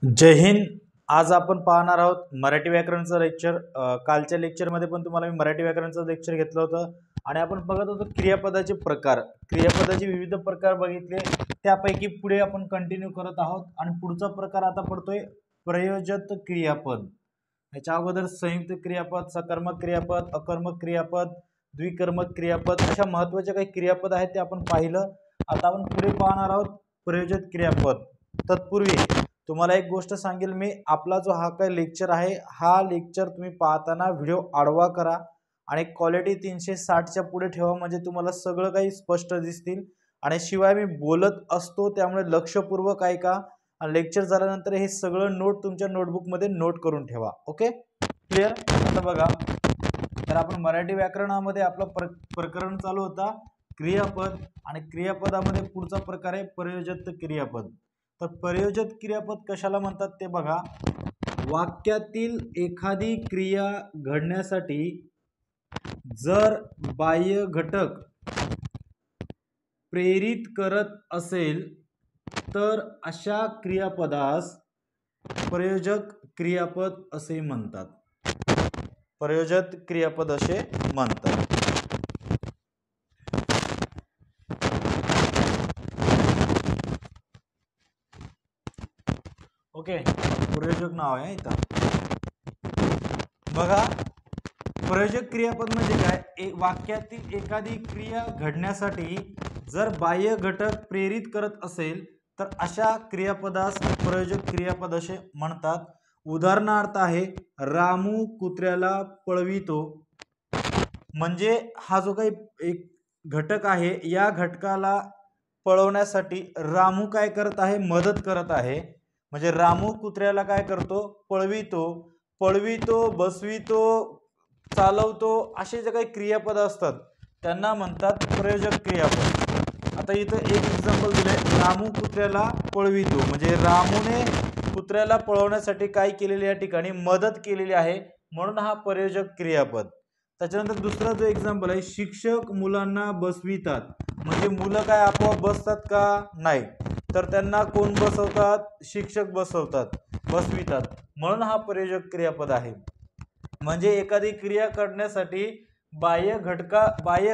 जय हिंद. आज आपण पाहणार आहोत मराठी व्याकरणचं लेक्चर. कालच्या लेक्चरमध्ये पण तुम्हाला मी मराठी व्याकरणचं लेक्चर घेतलं होतं आणि आपण बघत होतो क्रियापदाचे प्रकार. क्रियापदाचे विविध प्रकार बघितले, त्यापैकी पुढे आपण कंटिन्यू करत आहोत आणि पुढचा प्रकार आता पडतोय प्रयोजक क्रियापद. याच्या अगोदर संयुक्त क्रियापद, सकर्मक क्रियापद, अकर्मक क्रियापद, द्विकर्मक क्रियापद अशा महत्त्वाच्या काही क्रियापद आहेत ते आपण पाहिलं. आता आपण पुढे पाहणार आहोत प्रयोजक क्रियापद. तत्पूर्वी तुम्हाला एक गोष्ट सांगेल मी, आपला जो हा काही लेक्चर आहे हा लेक्चर तुम्ही पाहताना व्हिडिओ आडवा करा आणि क्वालिटी 360च्या पुढे ठेवा, म्हणजे तुम्हाला सगळं काही स्पष्ट दिसतील. आणि शिवाय मी बोलत असतो त्यामुळे लक्षपूर्वक ऐका आणि लेक्चर झाल्यानंतर हे सगळं नोट तुमच्या नोटबुकमध्ये नोट करून ठेवा. Okay, clear? आता बघा, तर आपण मराठी व्याकरणामध्ये आपलं प्रकरण चालू होता क्रियापद आणि क्रियापदामध्ये पुढचा प्रकार आहे प्रयोजक क्रियापद. तर प्रयोजक क्रियापद कशाला म्हणतात ते बघा. वाक्यातील एखादी क्रिया घडण्यासाठी जर बाह्य घटक प्रेरित करत असेल तर अशा क्रियापदास प्रयोजक क्रियापद असे म्हणतात. प्रयोजक क्रियापद असे म्हणतात. ओके, प्रयोजक नाव आहे इथं. बघा, प्रयोजक क्रियापद म्हणजे काय? वाक्यातील एखादी क्रिया घडण्यासाठी जर बाह्य घटक प्रेरित करत असेल तर अशा क्रियापदास प्रयोजक क्रियापद असे म्हणतात. उदाहरणार्थ आहे रामू कुत्र्याला पळवितो. म्हणजे हा जो काही एक घटक आहे या घटकाला पळवण्यासाठी रामू काय करत आहे? मदत करत आहे. म्हणजे रामू कुत्र्याला काय करतो? पळवितो. पळवितो, बसवितो, चालवतो असे जे काही क्रियापद असतात त्यांना म्हणतात प्रयोजक क्रियापद. आता इथं एक एक्झाम्पल दिलंय, रामू कुत्र्याला पळवितो. म्हणजे रामूने कुत्र्याला पळवण्यासाठी काय केलेले या ठिकाणी? मदत केलेली आहे, म्हणून हा प्रयोजक क्रियापद. त्याच्यानंतर दुसरा जो एक्झाम्पल आहे, शिक्षक मुलांना बसवितात. म्हणजे मुलं काय आपोआप बसतात का? नाही, तर त्यांना कोण बसवतात? शिक्षक बसवतात, बसवितात, म्हणून हा प्रयोजक क्रियापद आहे. म्हणजे एखादी क्रिया करण्यासाठी बाह्य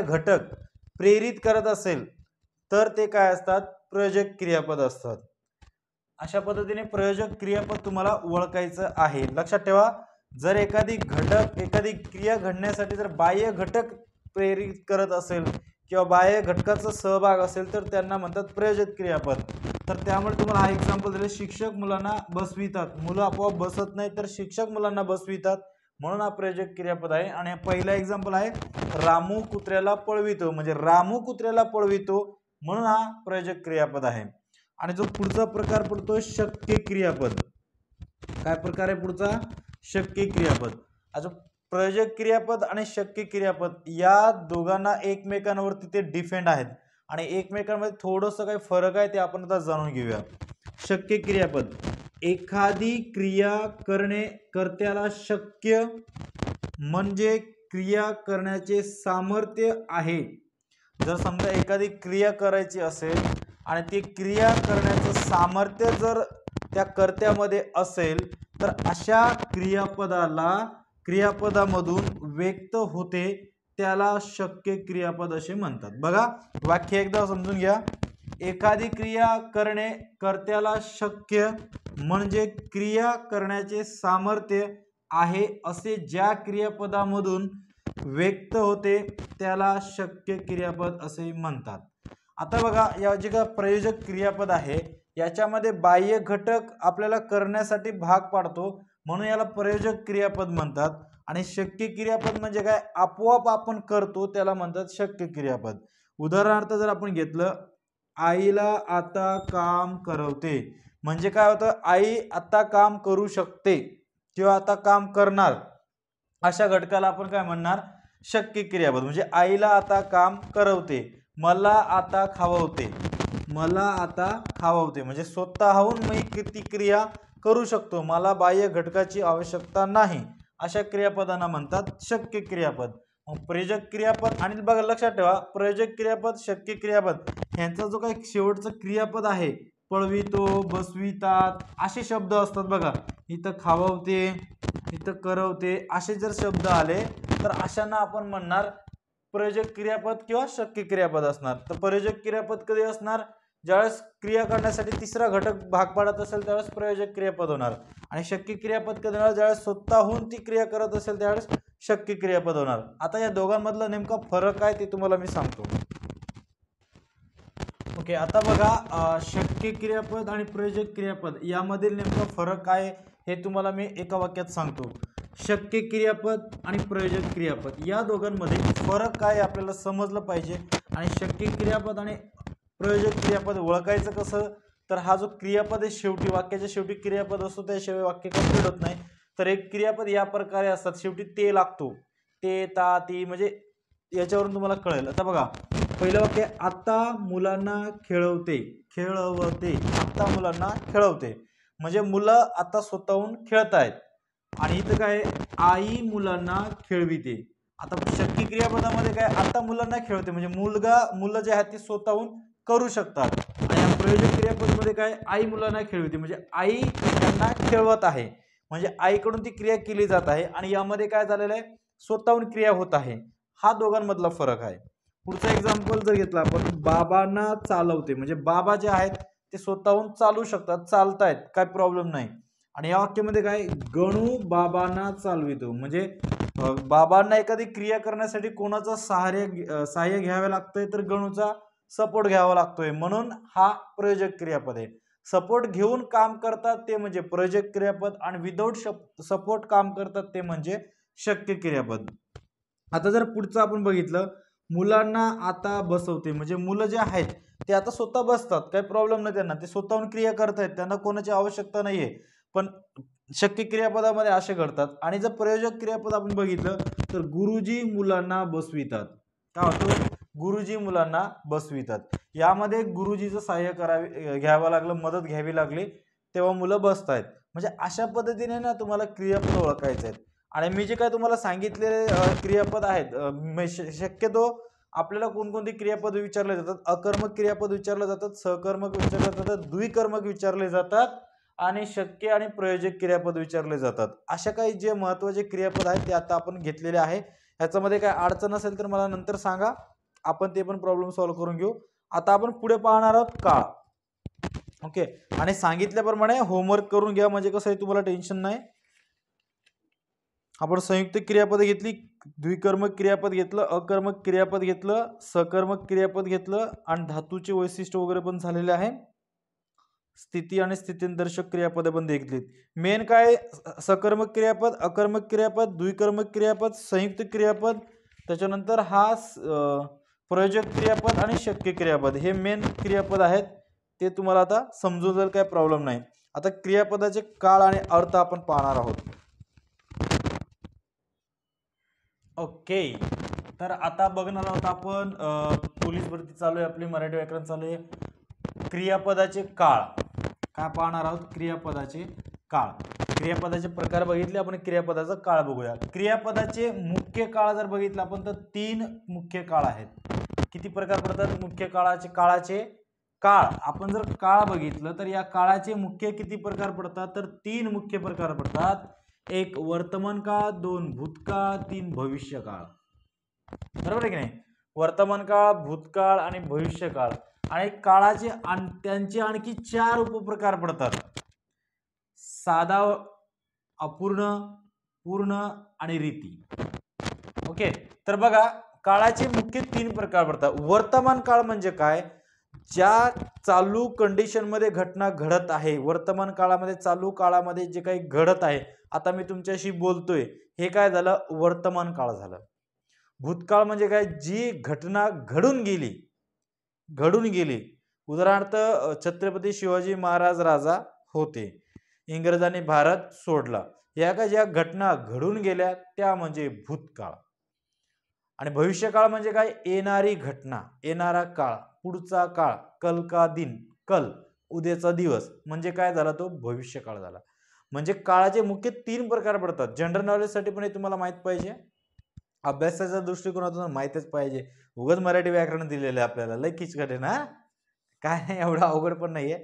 घटक प्रेरित करत असेल तर ते काय असतात? प्रयोजक क्रियापद असतात. अशा पद्धतीने प्रयोजक क्रियापद तुम्हाला ओळखायचं आहे. लक्षात ठेवा, जर एखादी क्रिया घडण्यासाठी जर बाह्य घटक प्रेरित करत असेल किंवा बाह्य घटकाचा सहभाग असेल तर त्यांना म्हणतात प्रयोजक क्रियापद. तर त्यामुळे तुम्हाला हा एक्झाम्पल दिले, शिक्षक मुलांना बसवितात. मुलं आपोआप बसत नाही तर शिक्षक मुलांना बसवितात, म्हणून हा प्रयोजक क्रियापद आहे. आणि पहिला एक्झाम्पल आहे रामू कुत्र्याला पळवितो. म्हणजे रामू कुत्र्याला पळवितो, म्हणून हा प्रयोजक क्रियापद आहे. आणि जो पुढचा प्रकार पडतो शक्य क्रियापद. काय प्रकार आहे पुढचा? शक्य क्रियापद. आता प्रयोजक क्रियापद आणि शक्य क्रियापद या दोघांना एकमेकांवरती ते डिपेंड आहेत आणि एकमेकांमध्ये थोडंसं काही फरक आहे ते आपण आता जाणून घेऊया. शक्य क्रियापद, एखादी क्रिया करणे कर्त्याला शक्य म्हणजे क्रिया करण्याचे सामर्थ्य आहे. जर समजा एखादी क्रिया करायची असेल आणि ती क्रिया करण्याचं सामर्थ्य जर त्या कर्त्यामध्ये असेल तर अशा क्रियापदामधून व्यक्त होते त्याला शक्य क्रियापद असे म्हणतात. बघा, वाक्य एकदा समजून घ्या. एखादी क्रिया करणे कर्त्याला शक्य म्हणजे क्रिया करण्याचे सामर्थ्य आहे असे ज्या क्रियापदामधून व्यक्त होते त्याला शक्य क्रियापद असे म्हणतात. आता बघा, या जे का प्रयोजक क्रियापद आहे याच्यामध्ये बाह्य घटक आपल्याला करण्यासाठी भाग पाडतो, म्हणून याला प्रयोजक क्रियापद म्हणतात. आणि शक्य क्रियापद म्हणजे काय? आपोआप आपण करतो त्याला म्हणतात शक्य क्रियापद. उदाहरणार्थ जर आपण घेतलं, आईला आता काम करवते. म्हणजे काय होतं? आई आता काम करू शकते किंवा आता काम करणार, अशा घटकाला आपण काय म्हणणार? शक्य क्रियापद. म्हणजे आईला आता काम करवते, मला आता खाववते. मला आता खाववते म्हणजे स्वतःहून मी ती क्रिया करू शकतो, मला बाह्य घटकाची आवश्यकता नाही, अशा क्रियापदांना म्हणतात शक्य क्रियापद. प्रयोजक क्रियापद आणि बघा लक्षात ठेवा, प्रयोजक क्रियापद, शक्य क्रियापद यांचा जो काही शेवटचं क्रियापद आहे पळवितो, बसवितात असे शब्द असतात बघा. इथं खाववते, इथं करवते असे जर शब्द आले तर अशांना आपण म्हणणार प्रयोजक क्रियापद किंवा शक्य क्रियापद असणार. तर प्रयोजक क्रियापद कधी असणार? ज्यावेळेस क्रिया करण्यासाठी तिसरा घटक भाग पाडत असेल त्यावेळेस प्रयोजक क्रियापद होणार. आणि शक्य क्रियापद कधी होणार? ज्यावेळेस स्वतःहून ती क्रिया करत असेल त्यावेळेस शक्य क्रियापद होणार. आता या दोघांमधला नेमका फरक काय ते तुम्हाला मी सांगतो. ओके, आता बघा शक्य क्रियापद आणि प्रयोजक क्रियापद यामधील नेमका फरक काय हे तुम्हाला मी एका वाक्यात सांगतो. शक्य क्रियापद आणि प्रयोजक क्रियापद या दोघांमध्ये फरक काय आपल्याला समजलं पाहिजे. आणि शक्य क्रियापद आणि प्रयोजक क्रियापद ओळखायचं कसं? तर हा जो क्रियापद आहे शेवटी वाक्याच्या शेवटी क्रियापद असतो त्याशिवाय वाक्य कंप्लीट होत नाही. तर एक क्रियापद या प्रकारे असतात, शेवटी ते लागतो, ते, ता, ती, म्हणजे याच्यावरून तुम्हाला कळेल. आता बघा पहिलं वाक्य, आता मुलांना खेळवते, खेळवते, आता मुलांना खेळवते म्हणजे मुलं आता स्वतःहून खेळतायत. आणि इथं काय, आई मुलांना खेळविते. आता शक्य क्रियापदामध्ये काय, आता मुलांना खेळवते म्हणजे मुलं जे आहेत ते स्वतःहून करू शकतात. आणि या प्रयोजक क्रियापदामध्ये काय, आई मुलांना खेळविते म्हणजे आई त्यांना खेळवत आहे, म्हणजे आईकडून ती क्रिया केली जात आहे. आणि यामध्ये काय झालेलं आहे, स्वतःहून क्रिया होत आहे. हा दोघांमधला फरक आहे. पुढचा एक्झाम्पल जर घेतला आपण, बाबांना चालवते म्हणजे बाबा जे आहेत ते स्वतःहून चालू शकतात, चालतायत, काय प्रॉब्लेम नाही. आणि या वाक्यामध्ये काय, गणू बाबांना चालवितो म्हणजे बाबांना एखादी क्रिया करण्यासाठी कोणाचं सहाय्य घ्यावे लागतंय तर गणूचा सपोर्ट घ्यावा लागतोय, म्हणून हा प्रयोजक क्रियापद आहे. सपोर्ट घेऊन काम करतात ते म्हणजे प्रयोजक क्रियापद आणि विदाऊट सपोर्ट काम करतात ते म्हणजे शक्य क्रियापद. आता जर पुढचं आपण बघितलं, मुलांना आता बसवते म्हणजे मुलं जे आहेत ते आता स्वतः बसतात, काही प्रॉब्लेम नाही त्यांना, ते स्वतःहून क्रिया करतायत, त्यांना कोणाची आवश्यकता नाहीये. पण शक्य क्रियापदामध्ये असे घडतात. आणि जर प्रयोजक क्रियापद आपण बघितलं तर गुरुजी मुलांना बसवितात. काय होतं, गुरुजी मुलांना बसवितात. यामध्ये गुरुजीचं सहाय्य घ्यावं लागलं, मदत घ्यावी लागली, तेव्हा मुलं बसतायत. म्हणजे अशा पद्धतीने ना तुम्हाला क्रियापद ओळखायचे आहेत. आणि मी जे काय तुम्हाला सांगितलेले क्रियापद आहेत, शक्यतो आपल्याला कोणकोणती क्रियापद विचारले जातात, अकर्मक क्रियापद विचारले जातात, सहकर्मक विचारले जातात, द्विकर्मक विचारले जातात आणि शक्य आणि प्रयोजक क्रियापद विचारले जातात. अशा काही जे महत्त्वाचे क्रियापद आहेत ते आता आपण घेतलेले आहे. ह्याच्यामध्ये काय अडचण असेल तर मला नंतर सांगा, आपण ते पण प्रॉब्लेम सॉल्व्ह करून घेऊ. आता आपण पुढे पाहणार आहोत काळ. ओके, आणि सांगितल्याप्रमाणे होमवर्क करून घ्या म्हणजे कसं आहे तुम्हाला टेन्शन नाही. आपण संयुक्त क्रियापद घेतली, द्विकर्मक क्रियापद घेतलं, अकर्मक क्रियापद घेतलं, सकर्मक क्रियापद घेतलं आणि धातूचे वैशिष्ट्य वगैरे पण झालेले आहे. स्थिती आणि स्थितीदर्शक क्रियापदे पण घेतलीत. मेन काय, सकर्मक क्रियापद, अकर्मक क्रियापद, द्विकर्मक क्रियापद, संयुक्त क्रियापद, त्याच्यानंतर हा प्रयोजक क्रियापद आणि शक्य क्रियापद हे मेन क्रियापद आहेत. ते तुम्हाला आता समजून जाईल, काय प्रॉब्लेम नाही. आता क्रियापदाचे काळ आणि अर्थ आपण पाहणार आहोत. ओके, तर आता बघणार आहोत आपण पोलीस भरती चालू आहे आपली, मराठी व्याकरण चालू आहे. क्रियापदाचे काळ काय पाहणार आहोत, क्रियापदाचे काळ. क्रियापदाचे प्रकार बघितले आपण, क्रियापदाचा काळ बघूया. क्रियापदाचे मुख्य काळ जर बघितलं आपण तर 3 मुख्य काळ आहेत. किती प्रकार पडतात मुख्य काळाचे काळ आपण जर काळ बघितलं तर या काळाचे मुख्य किती प्रकार पडतात तर 3 मुख्य प्रकार पडतात. 1 वर्तमान काळ, 2 भूतकाळ, 3 भविष्यकाळ. बरोबर आहे की नाही, वर्तमान काळ, भूतकाळ आणि भविष्यकाळ. आणि काळाचे त्यांचे आणखी 4 उपप्रकार पडतात, साधा, अपूर्ण, पूर्ण आणि रीती. ओके, तर बघा काळाचे मुख्य 3 प्रकार पडतात. वर्तमान काळ म्हणजे काय, ज्या चालू कंडिशन मध्ये घटना घडत आहे, वर्तमान काळामध्ये चालू काळामध्ये जे काही घडत आहे, आता मी तुमच्याशी बोलतोय हे काय झालं, वर्तमान काळ झालं. भूतकाळ म्हणजे काय, जी घटना घडून गेली. उदाहरणार्थ छत्रपती शिवाजी महाराज राजा होते, इंग्रजांनी भारत सोडला, या का ज्या घटना घडून गेल्या त्या म्हणजे भूतकाळ. आणि भविष्यकाळ म्हणजे काय, येणारी घटना, येणारा काळ, पुढचा काळ, कल का दिन, कल उद्याचा दिवस म्हणजे काय झाला, तो भविष्यकाळ झाला. म्हणजे काळाचे मुख्य 3 प्रकार पडतात. जनरल नॉलेज साठी पण हे तुम्हाला माहित पाहिजे, अभ्यासाच्या दृष्टिकोनातून माहितच पाहिजे. उगाच मराठी व्याकरण दिलेलं आहे आपल्याला, लय किचकट आहे ना, काय नाही एवढं अवघड पण नाहीये.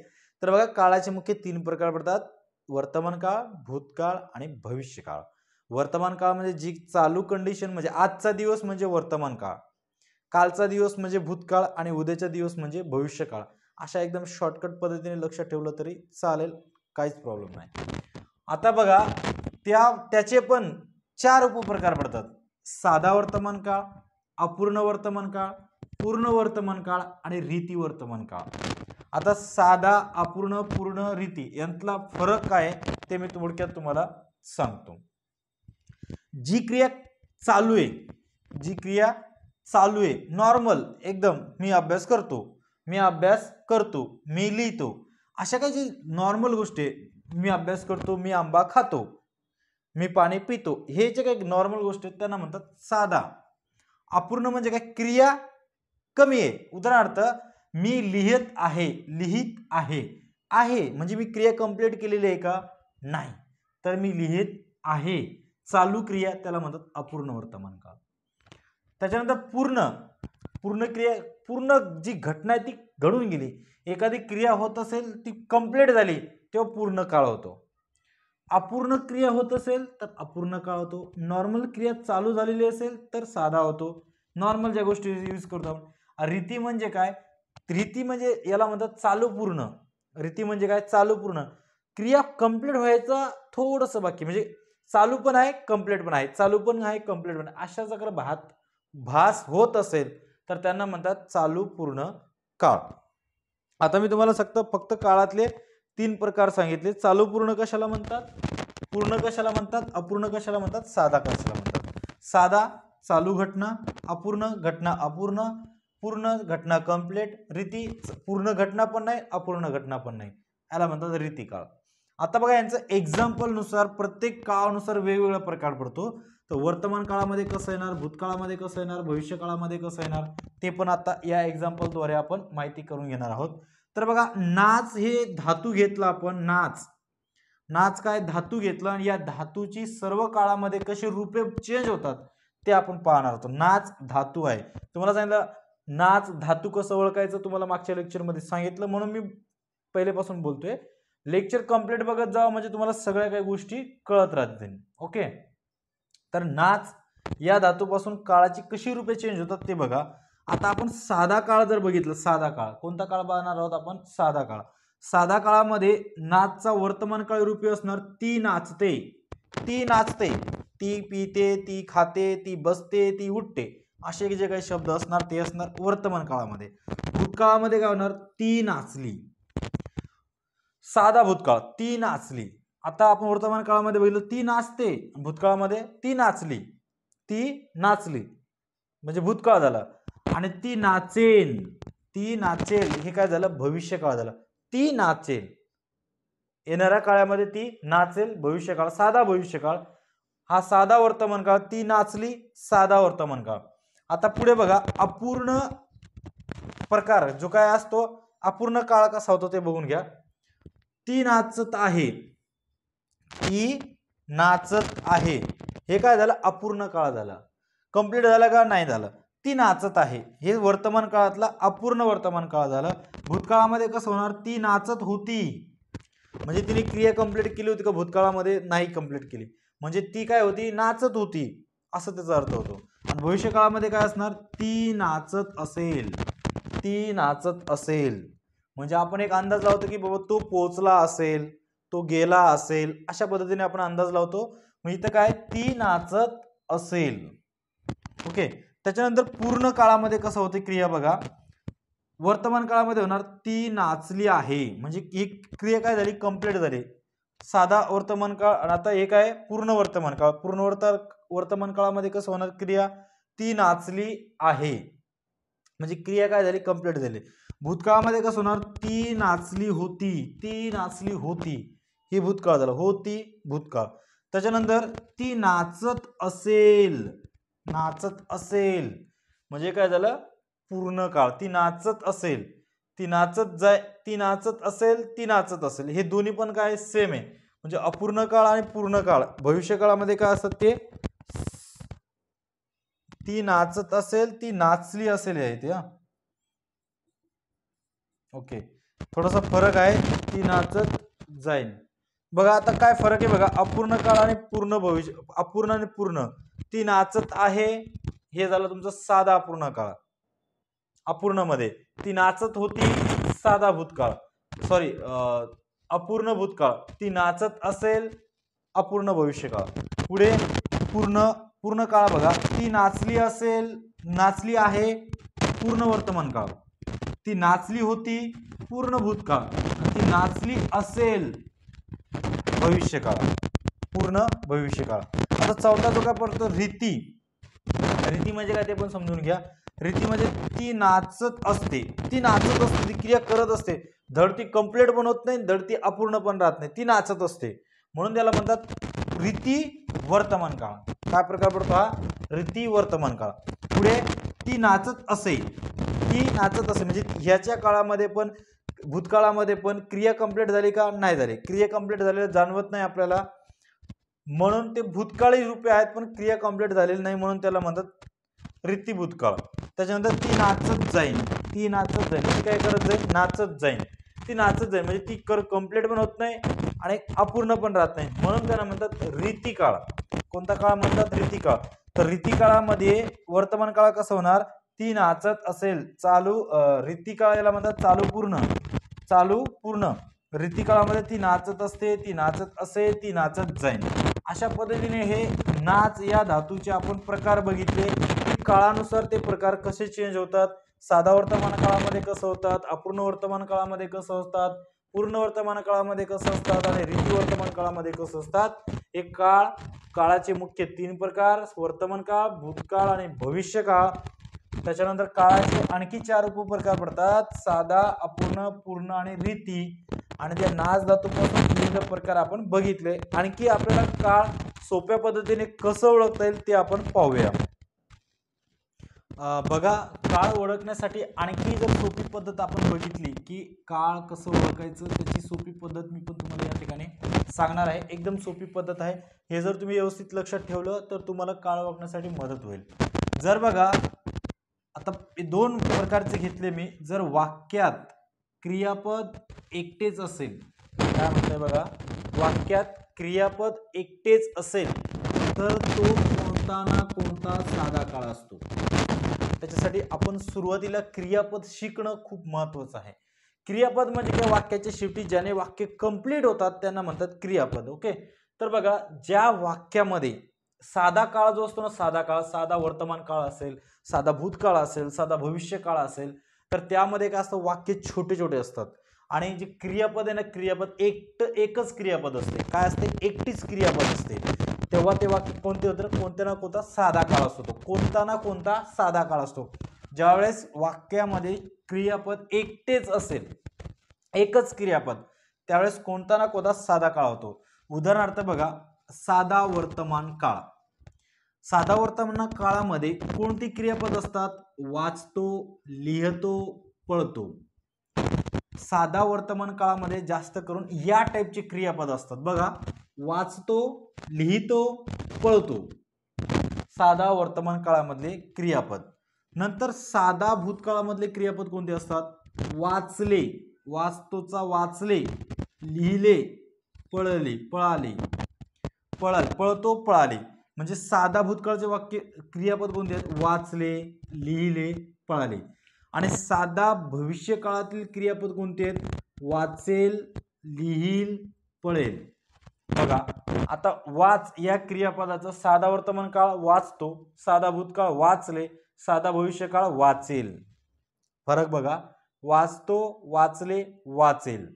तर बघा काळाचे मुख्य 3 प्रकार पडतात, वर्तमान काळ, भूतकाळ आणि भविष्यकाळ. वर्तमान काळ म्हणजे जी चालू कंडिशन म्हणजे आजचा दिवस म्हणजे वर्तमान काळ, कालचा दिवस म्हणजे भूतकाळ आणि उद्याचा दिवस म्हणजे भविष्यकाळ. अशा एकदम शॉर्टकट पद्धतीने लक्षात ठेवलं तरी चालेल, काहीच प्रॉब्लेम नाही. आता बघा त्याचे पण 4 उपप्रकार पडतात. साधा वर्तमान काळ, अपूर्ण वर्तमान काळ, पूर्ण वर्तमान काळ आणि रीती वर्तमान काळ. आता साधा, अपूर्ण, पूर्ण, रीती यांतला फरक काय ते मी थोडक्यात तुम्हाला सांगतो. जी क्रिया चालू आहे, जी क्रिया चालू आहे नॉर्मल एकदम, मी अभ्यास करतो, मी लिहितो, अशा काही जी नॉर्मल गोष्टी आहे, मी अभ्यास करतो, मी आंबा खातो, मी पाणी पितो, हे जे काही नॉर्मल गोष्टी आहेत त्यांना म्हणतात साधा. अपूर्ण म्हणजे काय, क्रिया कमी आहे. उदाहरणार्थ मी लिहित आहे म्हणजे मी क्रिया कंप्लीट केलेली आहे का, नाही, तर मी लिहित आहे चालू क्रिया, त्याला म्हणतात अपूर्ण वर्तमान काळ. त्याच्यानंतर पूर्ण क्रिया, पूर्ण जी घटना आहे ती घडून गेली, एखादी क्रिया होत असेल ती कंप्लीट झाली तेव्हा पूर्ण काळ होतो. अपूर्ण क्रिया होत असेल तर अपूर्ण काळ होतो. नॉर्मल क्रिया चालू झालेली असेल तर साधा होतो. नॉर्मल ज्या गोष्टी यूज करतो आपण. रीती म्हणजे काय, रीती म्हणजे याला म्हणतात चालू पूर्ण. रीती म्हणजे काय, चालू पूर्ण, क्रिया कंप्लीट व्हायचा थोडंसं बाकी, म्हणजे चालू पण आहे कंप्लीट पण आहे, चालू पण आहे कंप्लीट पण आहे, अशा जर भास होत असेल तर त्यांना म्हणतात चालू पूर्ण काळ. आता मी तुम्हाला फक्त काळातले 3 प्रकार सांगितले. चालू पूर्ण कशाला म्हणतात, पूर्ण कशाला म्हणतात, अपूर्ण कशाला म्हणतात, साधा कशाला म्हणतात. साधा चालू घटना, अपूर्ण घटना अपूर्ण, पूर्ण घटना कंप्लीट, रीती पूर्ण घटना पण नाही अपूर्ण घटना पण नाही, याला म्हणतात रीती काळ. आता बघा यांचं एक्झाम्पल नुसार प्रत्येक काळानुसार वेगवेगळा प्रकार पडतो. तर वर्तमान काळामध्ये कसं येणार, भूतकाळामध्ये कसं येणार, भविष्य काळामध्ये कसं येणार, ते पण आता या एक्झाम्पलद्वारे आपण माहिती करून घेणार आहोत. तर बघा नाच हे धातू घेतला आपण, नाच काय धातू घेतला आणि या धातूची सर्व काळामध्ये कशी रूपे चेंज होतात ते आपण पाहणार आहोत. नाच धातू आहे, तुम्हाला सांगितलं नाच धातू कसं ओळखायचं तुम्हाला मागच्या लेक्चरमध्ये सांगितलं, म्हणून मी पहिलेपासून बोलतोय. लेक्चर कंप्लीट बघत जावा म्हणजे तुम्हाला सगळ्या काही गोष्टी कळत राहतील. ओके, तर नाच या धातूपासून काळाची कशी रूपे चेंज होतात ते बघा. आता आपण साधा काळ जर बघितलं, साधा काळ कोणता काळ पाहणार आहोत आपण, साधा काळ. साधा काळामध्ये नाचचा वर्तमान काळ रूपी असणार ती नाचते, ती पिते, ती खाते, ती बसते, ती उठते, असे जे काही शब्द असणार ते असणार वर्तमान काळामध्ये. भूतकाळामध्ये काय होणार, ती नाचली, साधा भूतकाळ ती नाचली. आता आपण वर्तमान काळामध्ये बघितलं ती नाचते, भूतकाळामध्ये ती नाचली म्हणजे भूतकाळ झाला. आणि ती नाचेल हे काय झालं, भविष्य काळ झाला. ती नाचेल येणाऱ्या काळामध्ये, ती नाचेल भविष्यकाळ, साधा भविष्यकाळ, हा साधा वर्तमान काळ, ती नाचली साधा वर्तमान काळ. आता पुढे बघा अपूर्ण प्रकार जो काय असतो, अपूर्ण काळ कसा होतो ते बघून घ्या. ती नाचत आहे, हे काय झालं, अपूर्ण काळ झाला. कंप्लीट झाला का, नाही झालं. ती नाचत आहे हे वर्तमान काळातला अपूर्ण वर्तमान काळ झाला. भूतकाळामध्ये कसं होणार, ती नाचत होती म्हणजे तिने क्रिया कंप्लीट केली होती का भूतकाळामध्ये, नाही कंप्लीट केली, म्हणजे ती काय होती, नाचत होती, असं त्याचा अर्थ होतो. आणि भविष्य काळामध्ये काय असणार, ती नाचत असेल म्हणजे आपण एक अंदाज लावतो की बाबा तो पोहोचला असेल, तो गेला असेल, अशा पद्धतीने आपण अंदाज लावतो. म्हणजे इथं काय, ती नाचत असेल. ओके, त्याच्यानंतर पूर्ण काळामध्ये कसं होते क्रिया बघा. वर्तमान काळामध्ये होणार ती नाचली आहे म्हणजे ही क्रिया काय झाली, कंप्लीट झाली, साधा वर्तमान काळ. आणि आता हे काय, पूर्ण वर्तमान काळ. वर्तमान काळामध्ये कसं होणार क्रिया, ती नाचली आहे म्हणजे क्रिया काय झाली, कंप्लीट झाली. भूतकाळामध्ये कसं होणार, ती नाचली होती, ही भूतकाळ झालं, होती भूतकाळ. त्याच्यानंतर ती नाचत असेल म्हणजे काय झालं, पूर्ण काळ. ती नाचत असेल, हे दोन्ही पण काय सेम आहे, म्हणजे अपूर्ण काळ आणि पूर्ण काळ. भविष्य काळामध्ये काय असतात ते, ती नाचत असेल, ती नाचली असेल आहे ते. ओके, थोडासा फरक आहे, ती नाचत जाईन. बघा आता काय फरक आहे बघा, अपूर्ण काळ आणि पूर्ण भविष्य. अपूर्ण आणि पूर्ण, ती नाचत आहे हे झालं तुमचं साधा अपूर्ण काळ. अपूर्ण मध्ये ती नाचत होती साधा भूतकाळ, सॉरी अपूर्ण भूतकाळ, ती नाचत असेल अपूर्ण भविष्यकाळ. पुढे पूर्ण पूर्ण काळ बघा, ती नाचली असेल, नाचली आहे पूर्ण वर्तमान काळ, ती नाचली होती पूर्ण भूतकाळ, ती नाचली असेल भविष्यकाळ, पूर्ण भविष्यकाळ. आता चौथा जो काय पडतो रीती. रीती म्हणजे काय ते पण समजून घ्या. रीती म्हणजे ती नाचत असते, ती नाचत असते, ती क्रिया करत असते, धड ती कंप्लीट पण होत नाही, धड ती अपूर्ण पण राहत नाही, ती नाचत असते, म्हणून त्याला म्हणतात रीती वर्तमान काळ. काय प्रकार पडतो हा, रीती वर्तमान काळ. पुढे ती नाचत असे, ती नाचत असे म्हणजे ह्याच्या काळामध्ये पण भूतकाळामध्ये पण क्रिया कंप्लीट झाली का नाही झाली, क्रिया कंप्लीट झालेलं जाणवत नाही आपल्याला, म्हणून ते भूतकाळी रूपे आहेत पण क्रिया कंप्लीट झालेली नाही, म्हणून त्याला म्हणतात रीती भूतकाळ. त्याच्यानंतर ती नाचत जाईन, ती नाचत जाईन, ती काय करत जाईल, नाचत जाईन, ती नाचत जाईल म्हणजे ती कंप्लीट पण होत नाही आणि अपूर्ण पण राहत नाही, म्हणून त्याला म्हणतात रीती काळ. कोणता काळ म्हणतात, रीती काळ. तर रीती काळामध्ये वर्तमान काळ कसं होणार, ती नाचत असेल चालू, रीती काळ याला म्हणतात चालू पूर्ण, चालू पूर्ण. रीती काळामध्ये ती नाचत असते, ती नाचत असे, ती नाचत जाईन. अशा पद्धतीने हे नाच या धातूचे आपण प्रकार बघितले, काळानुसार ते प्रकार कसे चेंज होतात, साधा वर्तमान काळामध्ये कसं होतात, अपूर्ण वर्तमान काळामध्ये कसं होतात, पूर्ण वर्तमान काळामध्ये कसं असतात आणि रीती वर्तमान काळामध्ये कसं असतात. हे काळाचे मुख्य 3 प्रकार, वर्तमान काळ, भूतकाळ आणि भविष्यकाळ. त्याच्यानंतर काळाचे आणखी 4 उपप्रकार पडतात, साधा, अपूर्ण, पूर्ण आणि रीती. आणि त्या नाच धातूपासून विविध प्रकार आपण बघितले. आणखी आपल्याला काळ सोप्या पद्धतीने कसं ओळखता येईल ते आपण पाहूया. बघा, काळ ओळखण्यासाठी आणखी जर सोपी पद्धत आपण बघितली की काळ कसं ओळखायचं, त्याची सोपी पद्धत मी पण तुम्हाला या ठिकाणी सांगणार आहे. एकदम सोपी पद्धत आहे, हे जर तुम्ही व्यवस्थित लक्षात ठेवलं तर तुम्हाला काळ ओळखण्यासाठी मदत होईल. जर बघा आता 2 प्रकारचे घेतले मी, जर वाक्यात क्रियापद एकटेच असेल, काय म्हणतंय बघा, वाक्यात क्रियापद एकटेच असेल तर तो कोणता ना कोणता साधा काळ असतो. त्याच्यासाठी आपण सुरुवातीला क्रियापद शिकणं खूप महत्त्वाचं आहे. क्रियापद म्हणजे काय, वाक्याच्या शेवटी ज्याने वाक्य कंप्लीट होतात त्यांना म्हणतात क्रियापद. ओके, तर बघा ज्या वाक्यामध्ये साधा काळ जो असतो ना, साधा काळ, साधा वर्तमान काळ असेल, साधा भूतकाळ असेल, साधा भविष्यकाळ असेल, तर त्यामध्ये काय असतं, वाक्य छोटे छोटे असतात. आणि जे क्रियापद आहे ना, क्रियापद एकच क्रियापद असते, काय असते, एकटीच क्रियापद असते. तेव्हा ते वाक्य कोणते होतं, कोणत्या ना कोणता साधा काळ असतो, कोणता ना कोणता साधा काळ असतो. ज्यावेळेस वाक्यामध्ये क्रियापद एकटेच असेल, एकच क्रियापद, त्यावेळेस कोणता ना कोणता साधा काळ होतो. उदाहरणार्थ बघा, साधा वर्तमान काळ. साधा वर्तमान काळामध्ये कोणती क्रियापद असतात, वाचतो, लिहतो, पळतो. साधा वर्तमान काळामध्ये जास्त करून या टाइपचे क्रियापद असतात बघा, वाचतो, लिहितो, पळतो, साधा वर्तमान काळामधले क्रियापद. नंतर साधा भूतकाळामधले क्रियापद कोणते असतात, वाचले, वाचतोचा वाचले, लिहिले, पळले, पळाले, पळतो, पळाले. म्हणजे साधा भूतकाळचे वाक्य क्रियापद कोणते आहेत, वाचले, लिहिले, पळाले. आणि साधा भविष्य काळातील क्रियापद कोणते आहेत, वाचेल, लिहिल, पळेल. बघा आता वाच या क्रियापदाचा साधा वर्तमान काळ वाचतो, साधा भूतकाळ वाचले, साधा भविष्यकाळ वाचेल. फरक बघा, वाचतो, वाचले, वाचेल.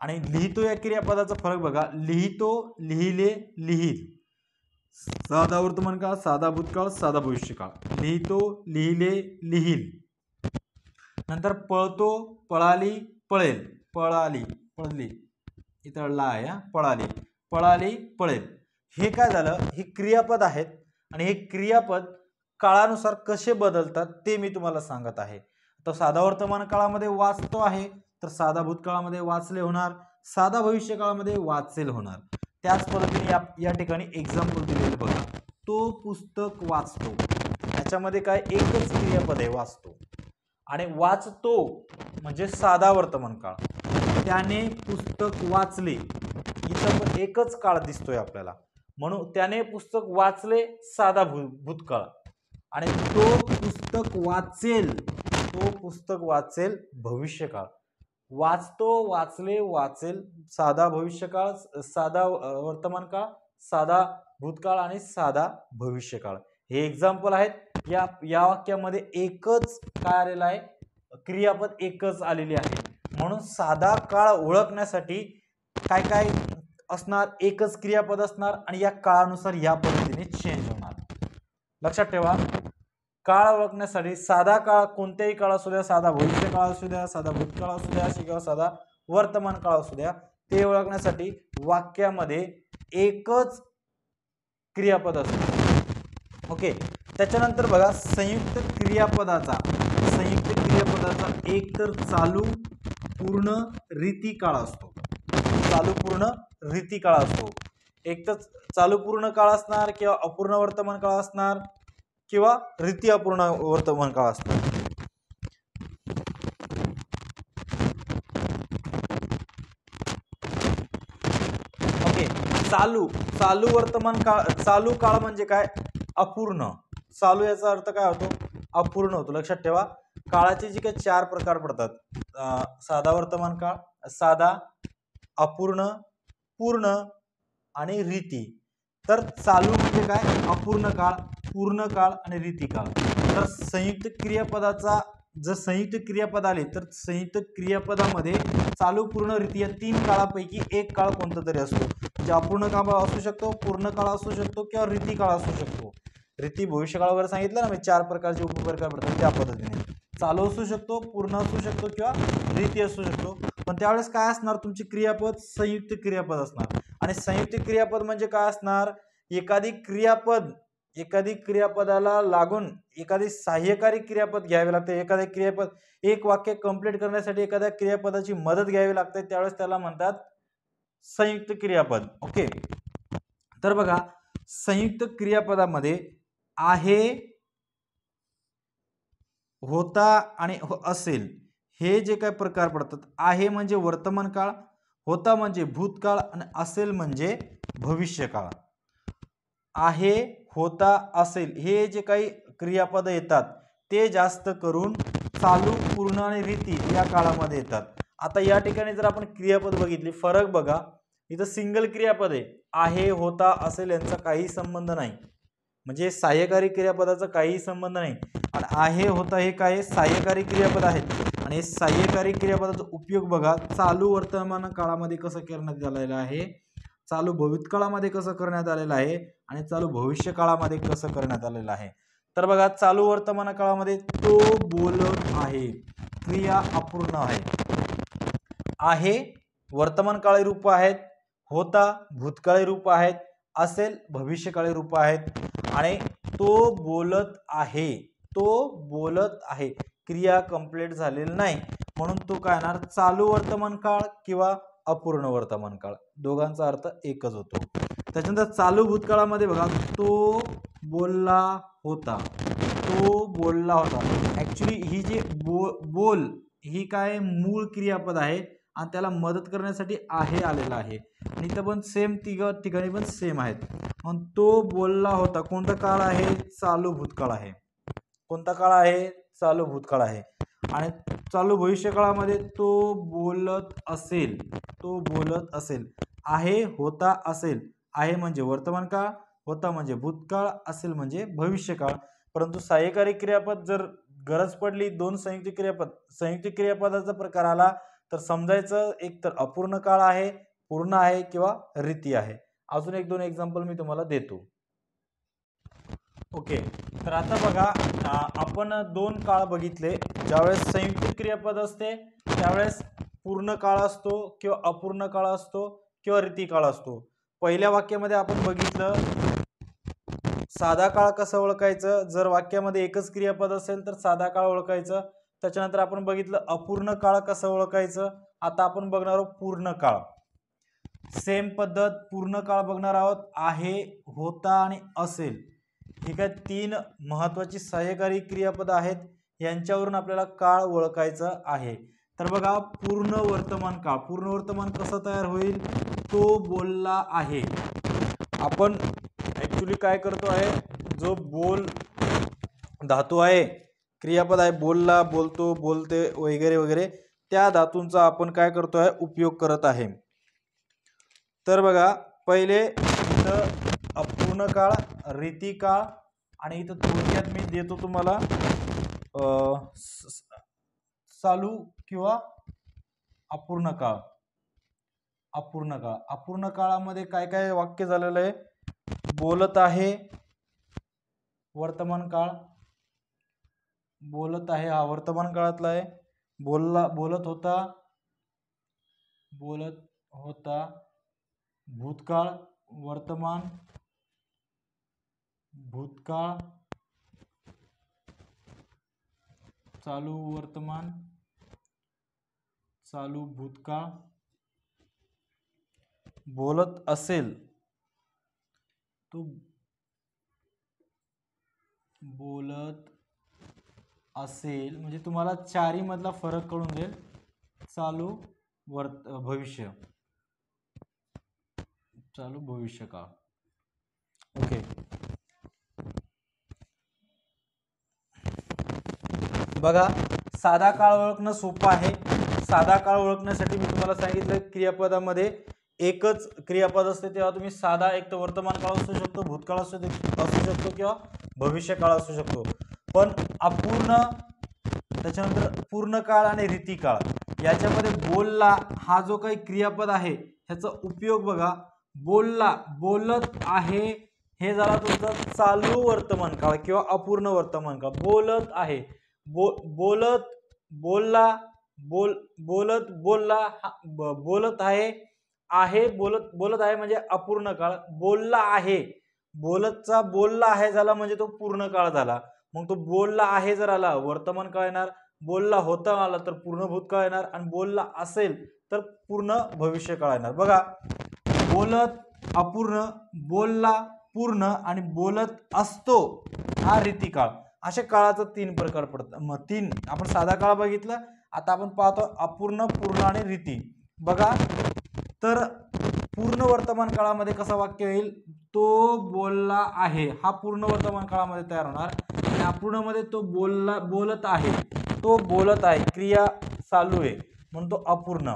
आणि लिहितो या क्रियापदाचा फरक बघा, लिहितो, लिहिले, लिहिल. साधा वर्तमान काळ, साधा भूतकाळ, साधा भविष्यकाळ, लिहितो, लिहिले, लिहिल. नंतर पळतो, पळाली, पळेल, पळाली, पळली, इथं ला आहे, पळाली, पळाली, पळेल. हे काय झालं, हे क्रियापद आहेत आणि हे क्रियापद काळानुसार कसे बदलतात ते मी तुम्हाला सांगत आहे. तर साधा वर्तमान काळामध्ये वाचतो आहे तर साधा भूतकाळामध्ये वाचले होणार, साधा भविष्य काळामध्ये वाचेल होणार. त्याच पद्धतीने या ठिकाणी एक्झाम्पल दिलेलं बघा, तो पुस्तक वाचतो, याच्यामध्ये काय एकच क्रियापद आहे, वाचतो. आणि वाचतो म्हणजे साधा वर्तमान काळ. त्याने पुस्तक वाचले, इथं पण एकच काळ दिसतोय आपल्याला, म्हणून त्याने पुस्तक वाचले साधा भूतकाळ. आणि तो पुस्तक वाचेल भविष्यकाळ. वाचतो, वाचले, वाचेल साधा भविष्यकाळ, साधा वर्तमान काळ, साधा भूतकाळ आणि साधा भविष्यकाळ. हे एक्झाम्पल आहेत. या वाक्यामध्ये एकच काय आलेलं आहे, क्रियापद एकच आलेली आहे. म्हणून साधा काळ ओळखण्यासाठी काय काय असणार, एकच क्रियापद असणार आणि या काळानुसार या पद्धतीने चेंज होणार. लक्षात ठेवा, काळ ओळखण्यासाठी साधा काळ कोणत्याही काळ असू द्या, साधा भविष्यकाळ असू द्या, साधा भूतकाळ असू द्या किंवा साधा वर्तमान काळ असू द्या, ते ओळखण्यासाठी वाक्यामध्ये एकच क्रियापद असतो. ओके, त्याच्यानंतर बघा संयुक्त क्रियापदाचा एक तर चालू, पूर्ण, रीती काळ असतो. चालू, पूर्ण, रीती काळ असतो. एक तर चालू पूर्ण काळ असणार किंवा अपूर्ण वर्तमान काळ असणार किंवा रीती अपूर्ण वर्तमान काळ असणार. ओके, चालू वर्तमान काळ, चालू काळ म्हणजे काय, अपूर्ण. चालू याचा अर्थ काय होतो, अपूर्ण होतो. लक्षात ठेवा, काळाचे जे काही 4 प्रकार पडतात, साधा वर्तमान काळ, साधा, अपूर्ण, पूर्ण आणि रीती. तर चालू म्हणजे काय, अपूर्ण काळ, पूर्ण काळ आणि रीती काळ. तर संयुक्त क्रियापदाचा जर संयुक्त क्रियापद आले तर संयुक्त क्रियापदामध्ये चालू, पूर्ण, रीती या 3 काळापैकी एक काळ कोणता तरी असतो. म्हणजे अपूर्ण काळ असू शकतो, पूर्ण काळ असू शकतो किंवा रीती काळ असू शकतो. रीती भविष्यकाळ वगैरे सांगितलं ना मी, 4 प्रकारचे उपप्रकार पडतात त्या पद्धतीने. चालू असू शकतो, पूर्ण असू शकतो किंवा रीती असू शकतो. पण त्यावेळेस काय असणार, तुमची क्रियापद संयुक्त क्रियापद असणार. आणि संयुक्त क्रियापद म्हणजे काय असणार, एखादी क्रियापदाला लागून एखादी सहाय्यकारी क्रियापद घ्यावे लागते. एखादे क्रियापद, एक वाक्य कंप्लीट करण्यासाठी एखाद्या क्रियापदाची मदत घ्यावी लागते, त्यावेळेस त्याला म्हणतात संयुक्त क्रियापद. ओके, तर बघा संयुक्त क्रियापदामध्ये आहे, होता आणि असेल हे जे काही प्रकार पडतात, आहे म्हणजे वर्तमान काळ, होता म्हणजे भूतकाळ आणि असेल म्हणजे भविष्यकाळ. आहे, होता, असेल हे जे काही क्रियापद येतात ते जास्त करून चालू, पूर्ण आणि रीती या काळामध्ये येतात. आता या ठिकाणी जर आपण क्रियापद बघितली, फरक बघा, इथं सिंगल क्रियापद आहे, होता, असेल यांचा काही संबंध नाही, म्हणजे सहाय्यकारी क्रियापदाचा काही संबंध नाही. आणि आहे, होता हे काय, सहाय्यकारी क्रियापद आहेत. आणि सहाय्यकारी क्रियापदाचा उपयोग बघा चालू वर्तमान काळामध्ये कसं करण्यात आलेला आहे, चालू भूतकाळामध्ये कसं करण्यात आलेलं आहे आणि चालू भविष्य काळामध्ये कसं करण्यात आलेलं आहे. तर बघा चालू वर्तमान काळामध्ये तो बोलत आहे, क्रिया अपूर्ण आहे वर्तमान काळी रूप आहेत, होता भूतकाळी रूप आहेत, असेल भविष्यकाळी रूप आहेत आणि तो बोलत आहे क्रिया कंप्लीट झालेली नाही, म्हणून तो काय येणार, चालू वर्तमान काळ किंवा अपूर्ण वर्तमान काळ, दोघांचा अर्थ एकच होतो. त्याच्यानंतर चालू भूतकाळामध्ये बघा तो बोलला होता. ऍक्च्युली ही जी बोल ही काय मूळ क्रियापद आहे आणि त्याला मदत करण्यासाठी आहे आलेला आहे. आणि इथं पण सेम ठिकाणी पण सेम आहेत. म्हणून तो बोलला होता, कोणता काळ आहे, चालू भूतकाळ आहे. कोणता काळ आहे, चालू भूतकाळ आहे. आणि चालू भविष्यकाळामध्ये तो बोलत असेल, आहे, होता, असेल. आहे म्हणजे वर्तमान काळ, होता म्हणजे भूतकाळ, असेल म्हणजे भविष्यकाळ. परंतु सहाय्यकारी क्रियापद जर गरज पडली, दोन संयुक्त क्रियापदाचा प्रकार आला तर समजायचं एक तर अपूर्ण काळ आहे, पूर्ण आहे किंवा रीती आहे. अजून 1-2 एक्झाम्पल मी तुम्हाला देतो. ओके, तर आता बघा आपण 2 काळ बघितले. ज्यावेळेस संयुक्त क्रियापद असते त्यावेळेस पूर्ण काळ असतो किंवा अपूर्ण काळ असतो किंवा रीती काळ असतो. पहिल्या वाक्यामध्ये आपण बघितलं साधा काळ कसं ओळखायचं, जर वाक्यामध्ये एकच क्रियापद असेल तर साधा काळ ओळखायचं. त्याच्यानंतर आपण बघितलं अपूर्ण काळ कसं ओळखायचं. आता आपण बघणार आहोत पूर्ण काळ. सेम पद्धत, पूर्ण काळ बघणार आहोत. आहे, होता आणि असेल ही काय 3 महत्वाची सहाय्यकारी क्रियापद आहेत, यांच्यावरून आपल्याला काळ ओळखायचा आहे. तर बघा पूर्ण वर्तमान काळ, पूर्ण वर्तमान कसं तयार होईल, तो बोलला आहे. आपण ऍक्च्युली काय करतो आहे, जो बोल धातू आहे, क्रियापद आहे, बोलला, बोलतो, बोलते वगैरे वगैरे, त्या धातूंचा आपण काय करतो आहे, उपयोग करत आहे. तर बघा पहिले इथं अपूर्ण काळ, रीती काळ, आणि इथं थोडक्यात मी देतो तुम्हाला चालू किंवा अपूर्ण काळ. अपूर्ण काळ, अपूर्ण काळामध्ये काय काय वाक्य झालेलं आहे, बोलत आहे, वर्तमान काळ, बोलत आहे हा वर्तमान काळातला आहे, बोलला, बोलत होता, बोलत होता, भूतकाळ, वर्तमान, भूतकाळ, चालू वर्तमान, चालू भूतकाळ, बोलत असेल तो बोलत असेल, म्हणजे तुम्हाला चारी मधला फरक कळून जाईल, चालू भविष्य, चालू भविष्य काळ. ओके, बघा साधा काळ ओळखणं सोपं आहे. साधा काळ ओळखण्यासाठी मी तुम्हाला सांगितलं क्रियापदामध्ये एकच क्रियापद असते, तेव्हा तुम्ही साधा एक तर वर्तमान काळ असू शकतो, भूतकाळ असू शकतो किंवा भविष्य काळ असू शकतो. पण अपूर्ण, त्याच्यानंतर पूर्ण काळ आणि रीती काळ, याच्यामध्ये बोलला हा जो काही क्रियापद आहे ह्याचा उपयोग बघा, बोलला, बोलत आहे, हे झाला तुमचा चालू वर्तमान काळ किंवा अपूर्ण वर्तमान काळ. बोलत आहे, बोलत, बोलला, बोलत, बोलला, बोलत आहे, बोलत आहे म्हणजे अपूर्ण काळ. बोलला आहे, बोलतचा बोलला आहे झाला म्हणजे तो पूर्ण काळ झाला. मग तो बोलला आहे जर आला वर्तमान काळ येणार, बोलला होता आला तर पूर्ण भूतकाळ येणार, आणि बोलला असेल तर पूर्ण भविष्य काळ येणार. बघा बोलत अपूर्ण, बोलला पूर्ण, आणि बोलत असतो हा रीती काळ. अशा काळाचा तीन प्रकार पडतात. मग तीन आपण साधा काळ बघितला, आता आपण पाहतो अपूर्ण, पूर्ण आणि रीती. बघा तर पूर्ण वर्तमान काळामध्ये कसं वाक्य येईल, तो बोलला आहे, हा पूर्ण वर्तमान काळामध्ये तयार होणार. आणि अपूर्ण मध्ये तो बोलत आहे, तो बोलत आहे, क्रिया चालू आहे म्हणून तो अपूर्ण.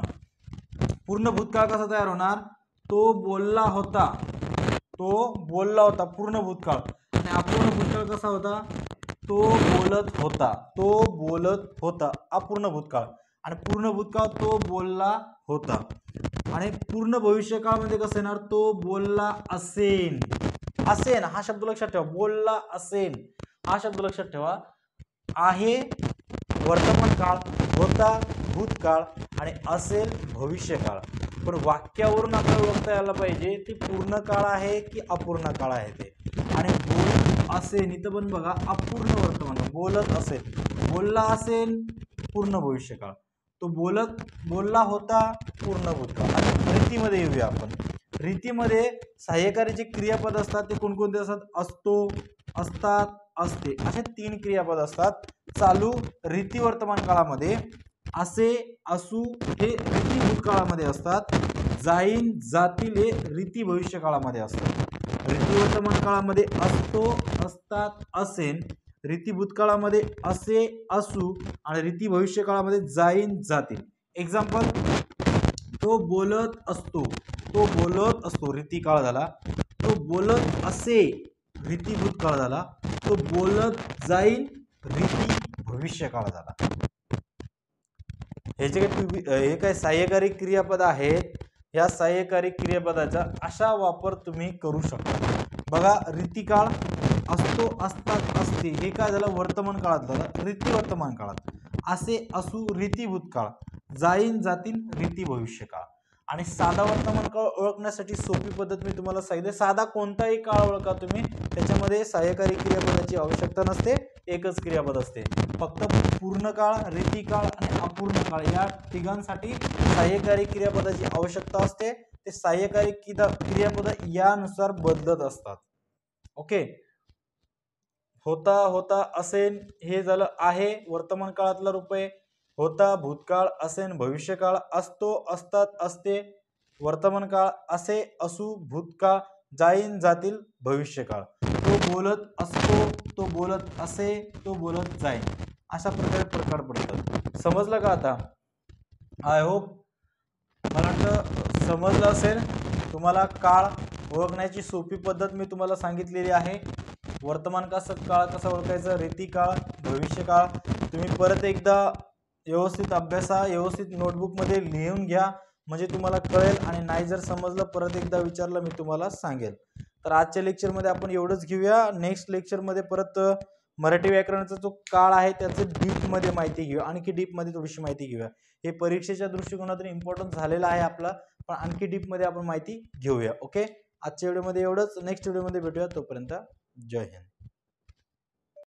पूर्ण भूतकाळ कसा तयार होणार, तो बोलला होता, तो बोलला होता पूर्ण भूतकाळ. आणि अपूर्ण भूतकाळ कसा होता, तो बोलत होता, तो बोलत होता, अपूर्ण भूतकाळ. आणि पूर्ण भूतकाळ तो बोलला होता. आणि पूर्ण भविष्यकाळामध्ये कसं येणार, तो बोलला असेन. असेन हा शब्द लक्षात ठेवा, बोलला असेन हा शब्द लक्षात ठेवा. आहे वर्तमान काळ, होता भूतकाळ, आणि असेल भविष्यकाळ. पण वाक्यावरून आपल्याला ओळखता यायला पाहिजे ती पूर्ण काळ आहे की अपूर्ण काळ आहे ते. आणि बोलत असेल इथं पण बघा अपूर्ण वर्तमान, बोलत असेल, बोलला असेल पूर्ण भविष्यकाळ, तो बोलला होता पूर्ण भूतकाळ. आणि रीतीमध्ये येऊया आपण. रीतीमध्ये सहाय्यकारी जे क्रियापद असतात ते कोणकोणते असतात, असतो, असतात, असते, असे तीन क्रियापद असतात. चालू रीती वर्तमान काळामध्ये, असे, असू हे रीती भूतकाळामध्ये असतात, जाईन, जातील हे रीती भविष्य काळामध्ये असतात. रीती वर्तमान काळामध्ये असतो, असतात, असेन, रीती भूतकाळामध्ये असे, असू, आणि रीती भविष्य काळामध्ये जाईन, जातील. एक्झाम्पल, तो बोलत असतो, तो बोलत असतो रीती काळ झाला. तो बोलत असे रीती भूतकाळ झाला. तो बोलत जाईल रीती भविष्य काळ झाला. हे जे हे काय सहाय्यकारी क्रियापद आहेत, या सहाय्यकारी क्रियापदाचा अशा वापर तुम्ही करू शकता. बघा रीतिकाळ, असतो, असतात, असते, हे काय झालं वर्तमान काळात झालं, रीती वर्तमान काळात. असे, असू रीती भूतकाळ, जाईन, जातील रीती भविष्य काळ. आणि साधा वर्तमान काळ ओळखण्यासाठी सोपी पद्धत मी तुम्हाला सांगितली. साधा कोणताही काळ ओळखा तुम्ही, त्याच्यामध्ये सहाय्यकारी क्रियापदाची आवश्यकता नसते, एकच क्रियापद असते. फक्त पूर्ण काळ, रीती काळ आणि अपूर्ण काळ या तिघांसाठी सहाय्यकारी क्रियापदाची आवश्यकता असते. ते सहाय्यकारी क्रियापद यानुसार बदलत असतात. ओके, होता, होता, असेल हे झालं आहे वर्तमान काळातला रूप आहे. होता, भूतकाळ, असेन, भविष्यकाळ, असतो, असतात, असते, वर्तमान काळ, असे, असू, भूतकाळ, जाईन, जातील, भविष्यकाळ. तो बोलत असतो, तो बोलत असे, तो बोलत जाईन, अशा प्रकारे प्रकार पडतात. समजलं का आता? आय होप मला वाटतं समजलं असेल. तुम्हाला काळ ओळखण्याची सोपी पद्धत मी तुम्हाला सांगितलेली आहे. वर्तमान काळ कसा ओळखायचा, रीतिकाळ, भविष्यकाळ. तुम्ही परत एकदा व्यवस्थित अभ्यासा, व्यवस्थित नोटबुकमध्ये लिहून घ्या, म्हणजे तुम्हाला कळेल. आणि नाही जर समजलं परत एकदा विचारलं मी तुम्हाला सांगेल. तर आजच्या लेक्चरमध्ये आपण एवढंच घेऊया. नेक्स्ट लेक्चरमध्ये परत मराठी व्याकरणाचा जो काळ आहे त्याचं डीपमध्ये माहिती घेऊया, आणखी डीपमध्ये थोडीशी माहिती घेऊया. हे परीक्षेच्या दृष्टिकोनातून इम्पॉर्टंट झालेलं आहे आपला, पण आणखी डीपमध्ये आपण माहिती घेऊया. ओके, आजच्या व्हिडिओमध्ये एवढंच. नेक्स्ट व्हिडिओमध्ये भेटूया. तोपर्यंत जय हिंद.